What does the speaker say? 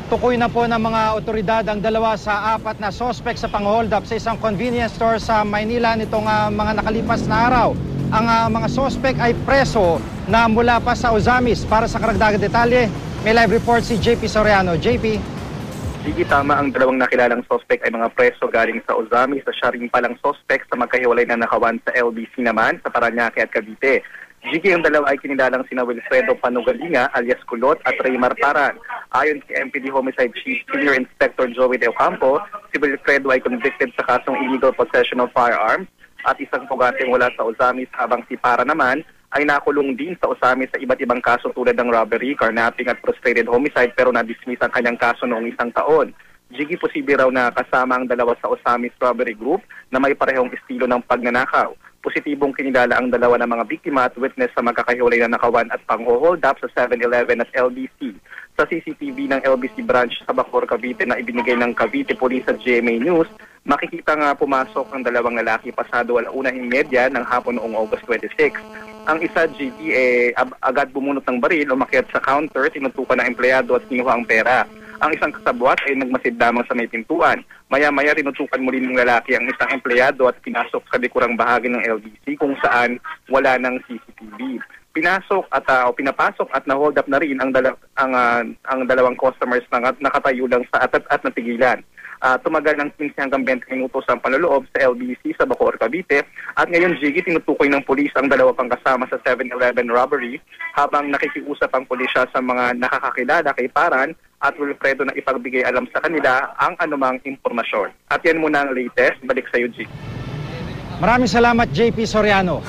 Tukoy na po ng mga otoridad ang 2 sa 4 na suspect sa pang-hold up sa isang convenience store sa Maynila nitong mga nakalipas na araw. Ang mga suspect ay preso na mula pa sa Ozamis. Para sa karagdagang detalye, may live report si JP Soriano. JP? Sige, tama, ang 2 nakilalang suspect ay mga preso galing sa Ozamis sa siya rin palang suspect sa magkahiwalay na nakawan sa LBC naman sa Parañaque at Cavite. Gigi, ang 2 ay kinilalang sina Wilfredo Panugalinga alias Kulot at Raymar Taran. Ayon kay MPD Homicide Chief Senior Inspector Joey De Ocampo, si Wilfredo ay convicted sa kasong illegal possession of firearms at isang pugateng wala sa Ozamis, habang si Para naman ay nakulong din sa Ozamis sa iba't ibang kaso tulad ng robbery, carnapping at frustrated homicide, pero na-dismiss ang kanyang kaso noong 1 taon. Gigi, posible raw na kasama ang 2 sa Ozamis robbery group na may parehong estilo ng pagnanakaw. Positibong kinilala ang 2 ng mga biktima at witness sa magkakahiwalay na nakawan at pang-hold up sa 7-Eleven at LBC. Sa CCTV ng LBC branch sa Bacoor, Cavite na ibinigay ng Cavite Police at GMA News, makikita nga pumasok ang 2 lalaki pasado 1:30 ng hapon noong August 26. Ang isa, Gigi, agad bumunot ng baril, umakyat sa counter, tinutukan ng empleyado at kinuha ang pera. Ang isang kasabwat ay nagmasid lamang sa may pintuan. Maya-maya tinutukan muli ng lalaki ang isang empleyado at pinasok sa likurang bahagi ng LBC kung saan wala ng CCTV. Pinapasok at na-hold up na rin ang 2 customers na nakatayo lang sa at natigilan. Tumagal ng 15 hanggang 20 minutos ang panloloob sa LBC sa Bacoor, Cavite, at ngayon, Gigi, tinutukoy ng pulis ang 2 pang kasama sa 7-Eleven robbery habang nakikiusap ang pulisya sa mga nakakakilala kay Paran at Wilfredo na ipagbigay alam sa kanila ang anumang impormasyon. At yan muna ang latest. Balik sa iyo, Gigi. Maraming salamat, JP Soriano.